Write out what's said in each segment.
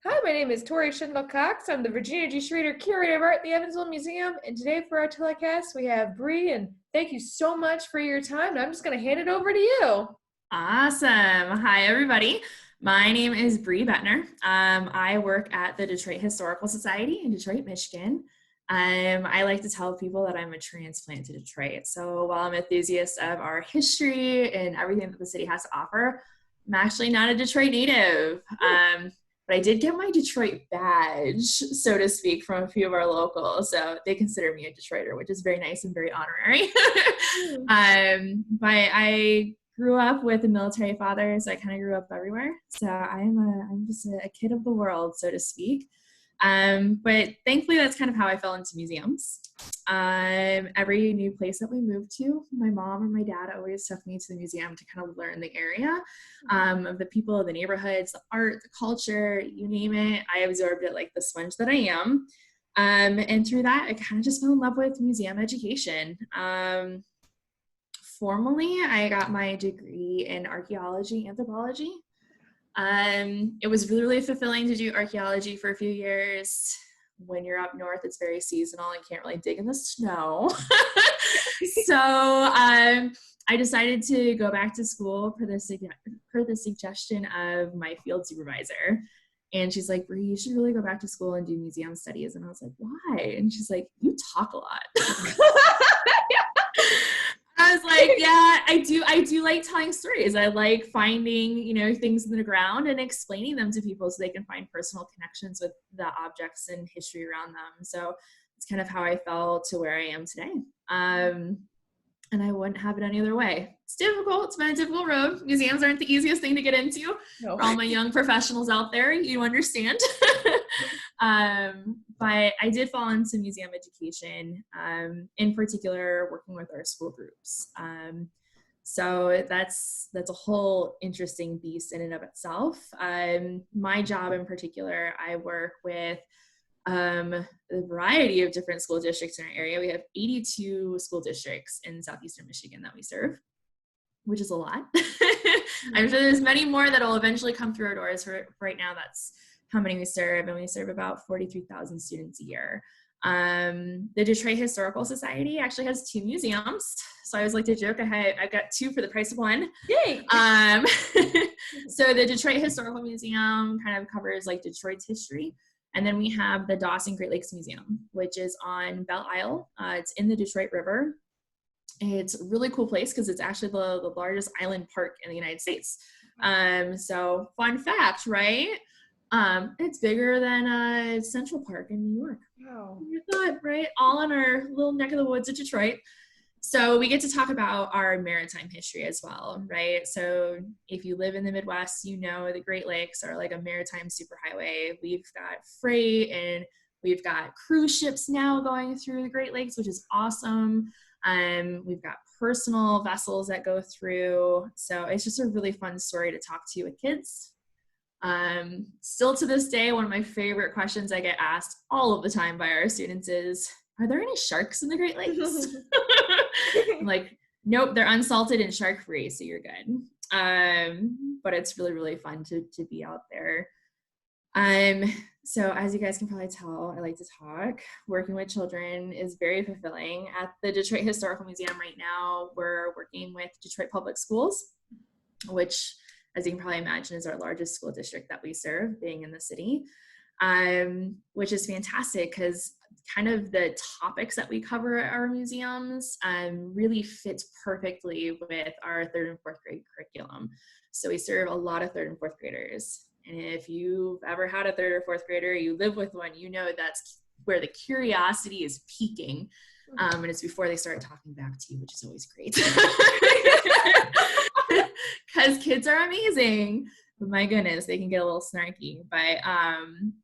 Hi, my name is Tori Schindler-Cox. I'm the Virginia G. Schrader Curator of Art at the Evansville Museum. And today for our telecast, we have Bree. And thank you so much for your time. And I'm just going to hand it over to you. Awesome. Hi, everybody. My name is Brie Boettner. I work at the Detroit Historical Society in Detroit, Michigan. I like to tell people that I'm a transplant to Detroit. So while I'm an enthusiast of our history and everything that the city has to offer, I'm actually not a Detroit native. But I did get my Detroit badge, so to speak, from a few of our locals. So they consider me a Detroiter, which is very nice and very honorary. But I grew up with a military father, so I kind of grew up everywhere. So I'm just a kid of the world, so to speak. But thankfully, that's kind of how I fell into museums. Every new place that we moved to, my mom or my dad always took me to the museum to kind of learn the area, of the people, the neighborhoods, the art, the culture, you name it. I absorbed it like the sponge that I am. And through that, I kind of just fell in love with museum education. Formally, I got my degree in archaeology, anthropology. It was really, really fulfilling to do archaeology for a few years. When you're up north, it's very seasonal and can't really dig in the snow. So I decided to go back to school per the suggestion of my field supervisor. And she's like, Bree, you should really go back to school and do museum studies. And I was like, why? And she's like, you talk a lot. I was like, yeah, I do like telling stories. I like finding, things in the ground and explaining them to people so they can find personal connections with the objects and history around them. So it's kind of how I fell to where I am today. And I wouldn't have it any other way. It's difficult. It's been a difficult road. Museums aren't the easiest thing to get into. No. For all my young professionals out there, you understand. But I did fall into museum education, in particular working with our school groups. So that's a whole interesting beast in and of itself. My job in particular, I work with a variety of different school districts in our area. We have 82 school districts in southeastern Michigan that we serve, which is a lot. I'm sure there's many more that will eventually come through our doors. For right now, that's how many we serve, and we serve about 43,000 students a year. The Detroit Historical Society actually has 2 museums. So I always like to joke, I've got 2 for the price of 1. Yay! So the Detroit Historical Museum kind of covers like Detroit's history. And then we have the Dawson Great Lakes Museum, which is on Belle Isle. It's in the Detroit River. It's a really cool place because it's actually the largest island park in the United States. So fun fact, right? It's bigger than Central Park in New York. Wow. You thought, right? All in our little neck of the woods of Detroit. So we get to talk about our maritime history as well, right? So if you live in the Midwest, the Great Lakes are like a maritime superhighway. We've got freight and we've got cruise ships now going through the Great Lakes, which is awesome. We've got personal vessels that go through. So it's just a really fun story to talk to with kids. Still to this day, one of my favorite questions I get asked all of the time by our students is, are there any sharks in the Great Lakes? I'm like, nope, they're unsalted and shark free, so you're good. But it's really, really fun to be out there. So as you guys can probably tell, I like to talk. Working with children is very fulfilling. At the Detroit Historical Museum right now, we're working with Detroit Public Schools, which, as you can probably imagine, is our largest school district that we serve, being in the city, which is fantastic because kind of the topics that we cover at our museums really fits perfectly with our 3rd and 4th grade curriculum. So we serve a lot of 3rd and 4th graders. And if you've ever had a 3rd or 4th grader, you live with one, that's where the curiosity is peaking. And it's before they start talking back to you, which is always great. Because kids are amazing. But my goodness, they can get a little snarky. But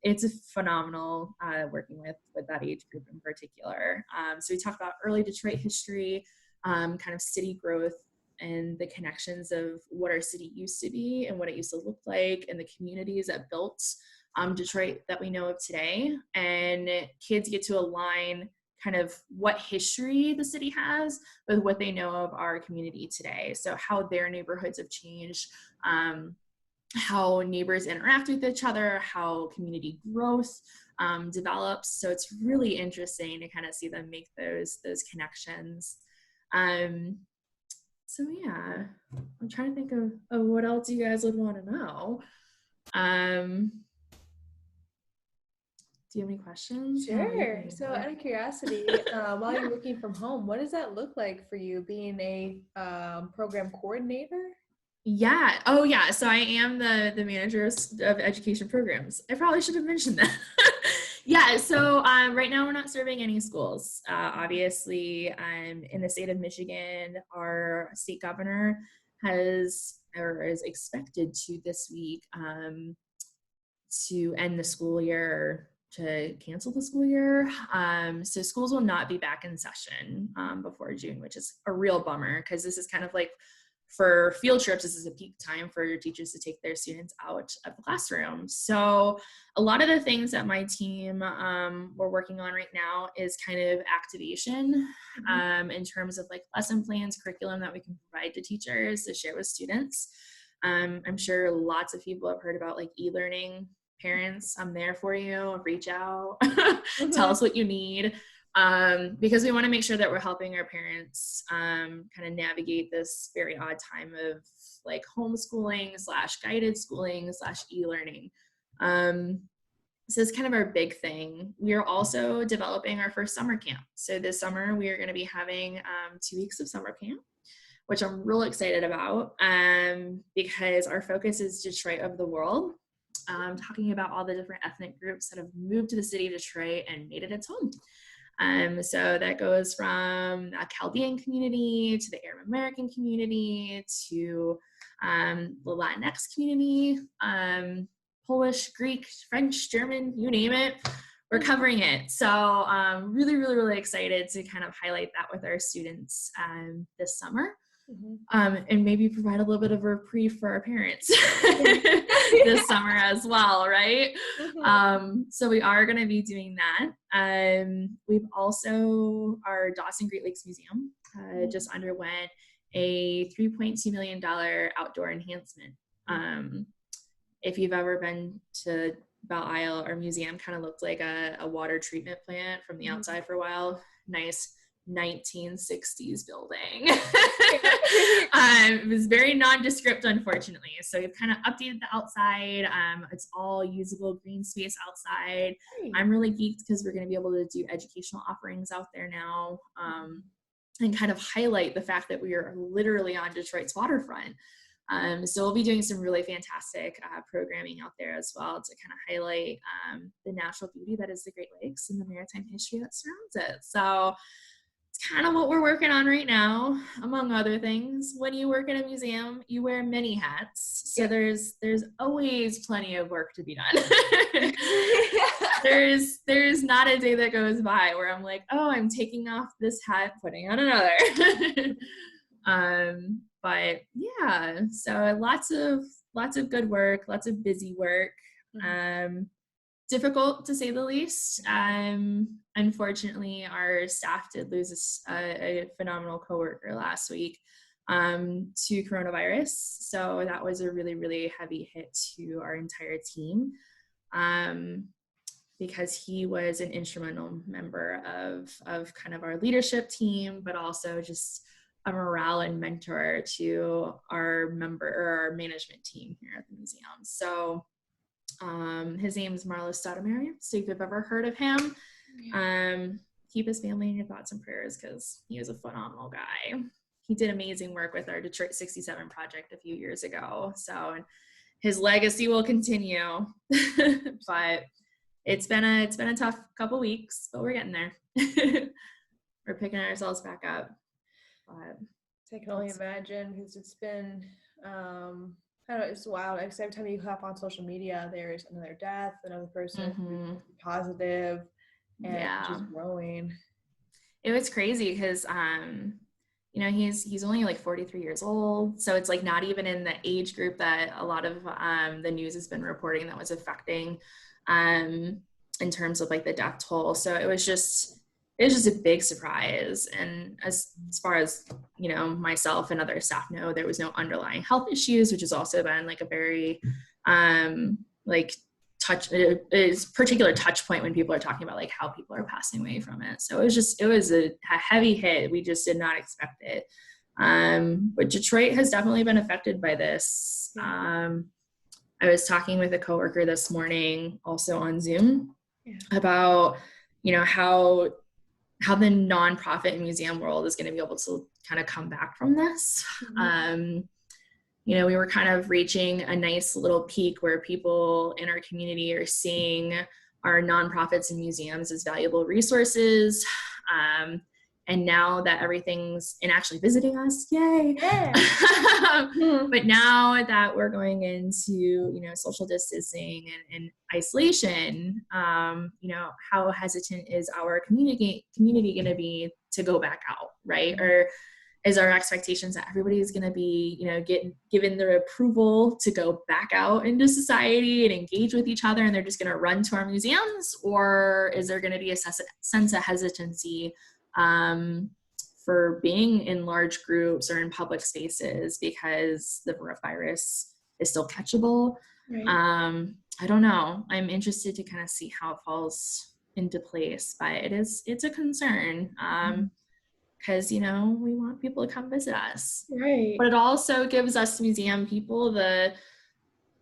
it's a phenomenal working with that age group in particular. So we talk about early Detroit history, kind of city growth, and the connections of what our city used to be and what it used to look like, and the communities that built Detroit that we know of today. And kids get to align kind of what history the city has with what they know of our community today. So how their neighborhoods have changed, how neighbors interact with each other, how community growth develops. So it's really interesting to kind of see them make those connections. So yeah, I'm trying to think of what else you guys would want to know. Do you have any questions? Sure. So, out of curiosity, while you're working from home, what does that look like for you being a program coordinator? Yeah. Oh, yeah. So I am the manager of education programs. I probably should have mentioned that. Yeah. So right now we're not serving any schools. Obviously, in the state of Michigan, our state governor has or is expected to this week to end the school year, to cancel the school year. So schools will not be back in session before June, which is a real bummer because this is kind of like, for field trips, this is a peak time for your teachers to take their students out of the classroom. So a lot of the things that my team we're working on right now is kind of activation in terms of like lesson plans, curriculum that we can provide to teachers to share with students. I'm sure lots of people have heard about like e-learning. Parents, I'm there for you. Reach out, tell us what you need. Because we want to make sure that we're helping our parents kind of navigate this very odd time of like homeschooling / guided schooling / e-learning. So it's kind of our big thing. We are also developing our first summer camp. So this summer we are going to be having 2 weeks of summer camp, which I'm real excited about because our focus is Detroit of the world. Talking about all the different ethnic groups that have moved to the city of Detroit and made it its home. So that goes from a Chaldean community to the Arab American community to the Latinx community, Polish, Greek, French, German, you name it. We're covering it. So really, really, really excited to kind of highlight that with our students this summer. And maybe provide a little bit of a reprieve for our parents this summer as well, right? So we are going to be doing that. We've also, our Dawson Great Lakes Museum just underwent a $3.2 million outdoor enhancement. If you've ever been to Belle Isle, our museum kind of looked like a water treatment plant from the outside for a while. Nice 1960s building. It was very nondescript, unfortunately. So we've kind of updated the outside. It's all usable green space outside. I'm really geeked because we're going to be able to do educational offerings out there now and kind of highlight the fact that we are literally on Detroit's waterfront. So we'll be doing some really fantastic programming out there as well to kind of highlight the natural beauty that is the Great Lakes and the maritime history that surrounds it. So it's kind of what we're working on right now, among other things. When you work in a museum, you wear many hats. So there's always plenty of work to be done. There's not a day that goes by where I'm like, oh, I'm taking off this hat, putting on another. But yeah, so lots of good work, lots of busy work. Difficult to say the least. Unfortunately, our staff did lose a phenomenal coworker last week to coronavirus. So that was a really, really heavy hit to our entire team because he was an instrumental member of kind of our leadership team, but also just a morale and mentor to our management team here at the museum. So his name is Marlo Stoudemire. So if you've ever heard of him, keep his family in your thoughts and prayers because he is a phenomenal guy. He did amazing work with our Detroit 67 project a few years ago. So his legacy will continue. But it's been a tough couple weeks, but we're getting there. We're picking ourselves back up. But I can only imagine because it's been I don't know, it's wild. Because every time you hop on social media, there's another death, another person who's positive, and just growing. It was crazy because he's only like 43 years old, so it's like not even in the age group that a lot of the news has been reporting that was affecting in terms of like the death toll. So it was it was just a big surprise. And as far as, you know, myself and other staff know, there was no underlying health issues, which has also been like a very like particular touch point when people are talking about like how people are passing away from it. So it was a heavy hit. We just did not expect it. But Detroit has definitely been affected by this. I was talking with a coworker this morning, also on Zoom, about, you know, how the nonprofit and museum world is going to be able to kind of come back from this. You know, we were kind of reaching a nice little peak where people in our community are seeing our nonprofits and museums as valuable resources. And now that everything's and actually visiting us, yay! But now that we're going into, you know, social distancing and isolation, you know, how hesitant is our community going to be to go back out, right? Or is our expectations that everybody is going to be, you know, given their approval to go back out into society and engage with each other, and they're just going to run to our museums? Or is there going to be a sense of hesitancy for being in large groups or in public spaces because the virus is still catchable? Right. I don't know. I'm interested to kind of see how it falls into place, but it's a concern. Because, you know, we want people to come visit us. Right. But it also gives us museum people,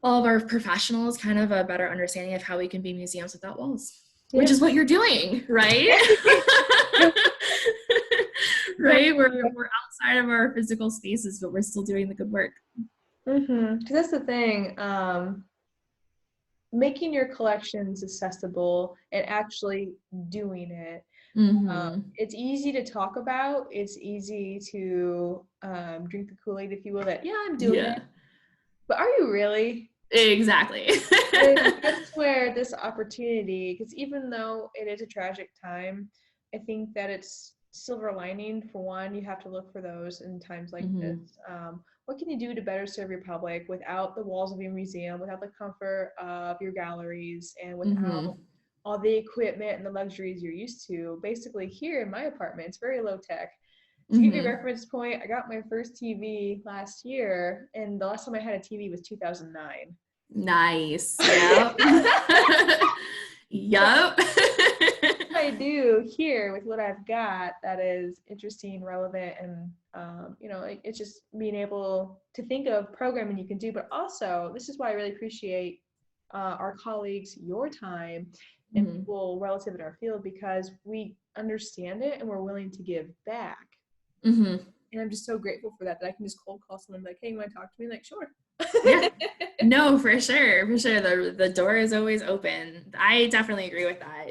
all of our professionals, kind of a better understanding of how we can be museums without walls, which is what you're doing, right? Right? We're outside of our physical spaces, but we're still doing the good work. Because that's the thing. Making your collections accessible and actually doing it. It's easy to talk about. It's easy to drink the Kool-Aid, if you will, that, I'm doing it. But are you really? Exactly. That's where this opportunity, because even though it is a tragic time, I think that it's silver lining. For one, you have to look for those in times like this. What can you do to better serve your public without the walls of your museum, without the comfort of your galleries, and without all the equipment and the luxuries you're used to? Basically, here in my apartment, it's very low tech. To give you a reference point, I got my first TV last year, and the last time I had a TV was 2009. Nice. Yep. Yep. I do here with what I've got that is interesting, relevant, and you know, it's just being able to think of programming you can do. But also, this is why I really appreciate our colleagues, your time, and people relative in our field, because we understand it and we're willing to give back. And I'm just so grateful for that I can just cold call someone like, hey, you want to talk to me? Like, sure. Yeah. No, for sure. The door is always open. I definitely agree with that.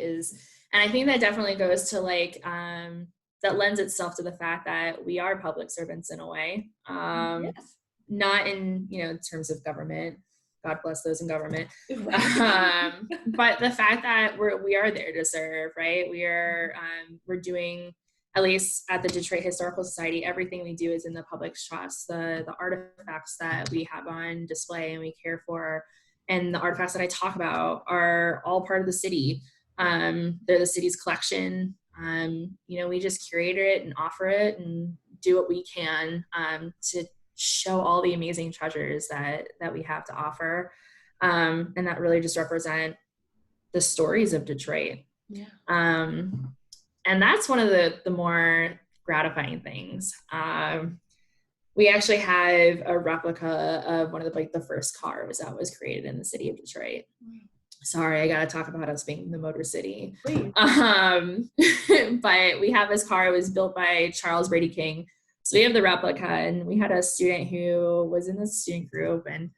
And I think that definitely goes to like, that lends itself to the fact that we are public servants in a way. Not in, you know, in terms of government. God bless those in government. But the fact that we are there to serve, right? We're doing, at least at the Detroit Historical Society, everything we do is in the public's trust. The artifacts that we have on display and we care for, and the artifacts that I talk about are all part of the city. They're the city's collection. You know, we just curate it and offer it and do what we can to show all the amazing treasures that we have to offer, and that really just represent the stories of Detroit. And that's one of the more gratifying things. We actually have a replica of one of the first cars that was created in the city of Detroit. Sorry, I gotta talk about us being the Motor City. But we have this car. It was built by Charles Brady King. So we have the replica, and we had a student who was in the student group, and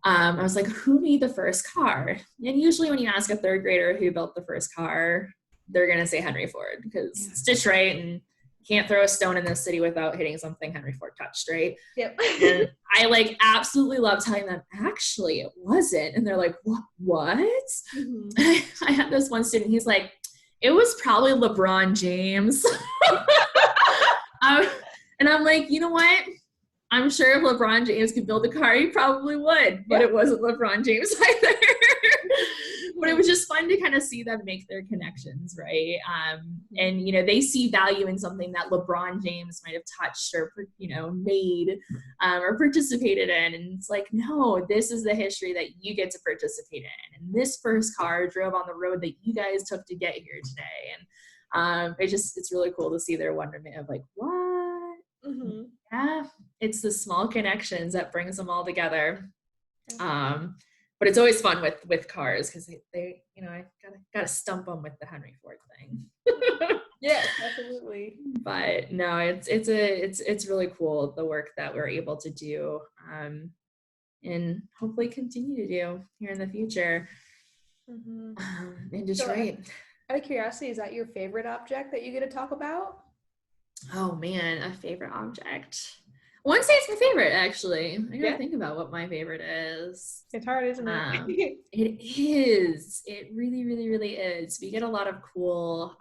I was like, who made the first car? And usually when you ask a third grader who built the first car, they're gonna say Henry Ford, because it's Detroit and you can't throw a stone in this city without hitting something Henry Ford touched, right? Yep. And I like absolutely love telling them, actually it wasn't. And they're like, what? I had this one student, he's like, it was probably LeBron James. And I'm like, you know what? I'm sure if LeBron James could build a car, he probably would, but it wasn't LeBron James either. But it was just fun to kind of see them make their connections, right? And, you know, they see value in something that LeBron James might have touched or, you know, made or participated in. And it's like, no, this is the history that you get to participate in. And this first car drove on the road that you guys took to get here today. And it's really cool to see their wonderment of like, what? Mm-hmm. Yeah, it's the small connections that brings them all together. But it's always fun with cars because they you know, I gotta stump them with the Henry Ford thing. Yeah, absolutely. But no, it's really cool the work that we're able to do, and hopefully continue to do here in the future. In Detroit. So, out of curiosity, is that your favorite object that you get to talk about? Oh man, a favorite object. I wouldn't say it's my favorite, actually. I gotta think about what my favorite is. It's hard, isn't it? It is. It really, really, really is. We get a lot of cool,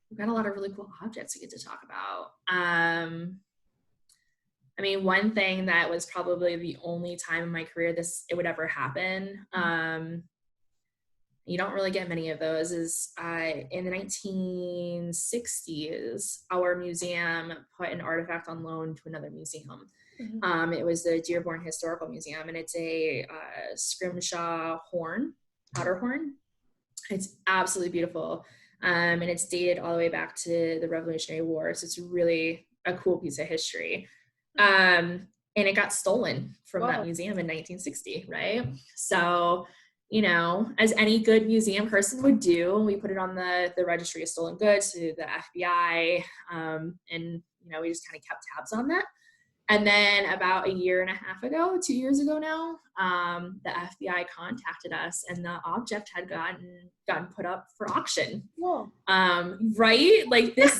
we've got a lot of really cool objects we get to talk about. I mean, one thing that was probably the only time in my career it would ever happen, you don't really get many of those, is in the 1960s, our museum put an artifact on loan to another museum. Mm-hmm. It was the Dearborn Historical Museum, and it's a scrimshaw horn, powder horn. It's absolutely beautiful, and it's dated all the way back to the Revolutionary War, so it's really a cool piece of history. And it got stolen from that museum in 1960, right? So, you know, as any good museum person would do, we put it on the registry of stolen goods to the FBI, and, you know, we just kind of kept tabs on that. And then about 2 years ago now, the FBI contacted us, and the object had gotten put up for auction. Whoa. Right? Like, this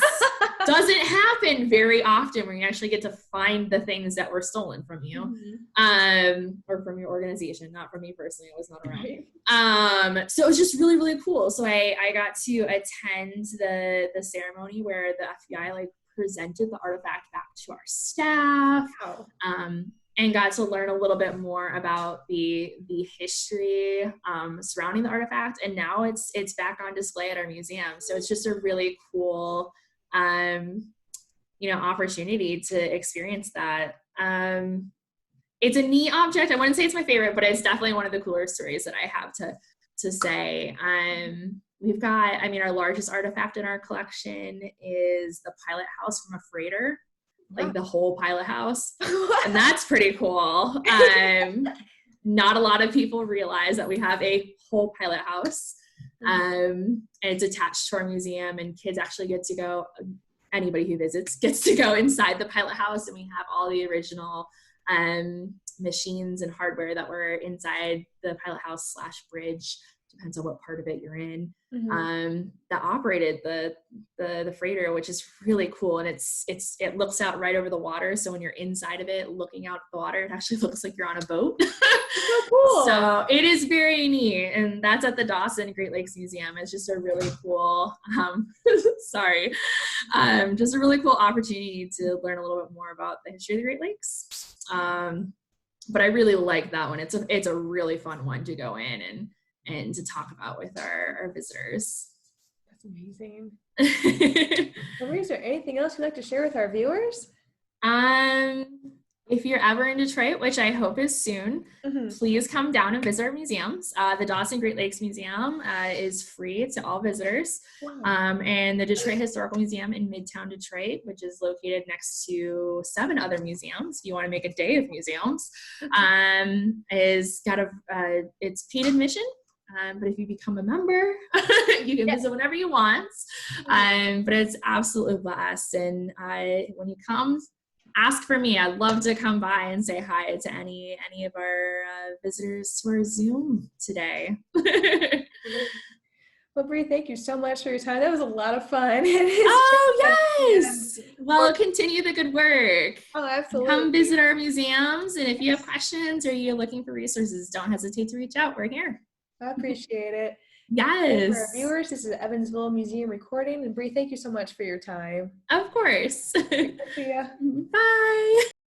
doesn't happen very often where you actually get to find the things that were stolen from you, or from your organization, not from me personally. I was not around. Right. So it was just really, really cool. So I got to attend the ceremony where the FBI like presented the artifact back to our staff. Wow. And got to learn a little bit more about the history surrounding the artifact. And now it's back on display at our museum. So it's just a really cool, you know, opportunity to experience that. It's a neat object. I wouldn't say it's my favorite, but it's definitely one of the cooler stories that I have to say. We've got, I mean, our largest artifact in our collection is the pilot house from a freighter, like the whole pilot house. And that's pretty cool. Not a lot of people realize that we have a whole pilot house. And it's attached to our museum, and kids actually get to go, anybody who visits gets to go inside the pilot house, and we have all the original machines and hardware that were inside the pilot house / bridge, depends on what part of it you're in, that operated the freighter, which is really cool. And it looks out right over the water, so when you're inside of it looking out at the water, it actually looks like you're on a boat. So cool. So it is very neat, and that's at the Dawson Great Lakes Museum. It's just a really cool just a really cool opportunity to learn a little bit more about the history of the Great Lakes. But I really like that one. It's a really fun one to go in and to talk about with our visitors. That's amazing. Marie, is there anything else you'd like to share with our viewers? If you're ever in Detroit, which I hope is soon, please come down and visit our museums. The Dawson Great Lakes Museum is free to all visitors. Wow. And the Detroit Historical Museum in Midtown Detroit, which is located next to 7 other museums, if you want to make a day of museums, is it's paid admission. But if you become a member, you can visit whenever you want. But it's absolutely blessed. And when you come, ask for me. I'd love to come by and say hi to any of our visitors to our Zoom today. Well, Bree, thank you so much for your time. That was a lot of fun. Yes. Well, continue the good work. Oh, absolutely. Come visit our museums. And if you have questions or you're looking for resources, don't hesitate to reach out. We're here. I appreciate it. Yes. For our viewers, this is Evansville Museum recording. And Bree, thank you so much for your time. Of course. See ya. Bye.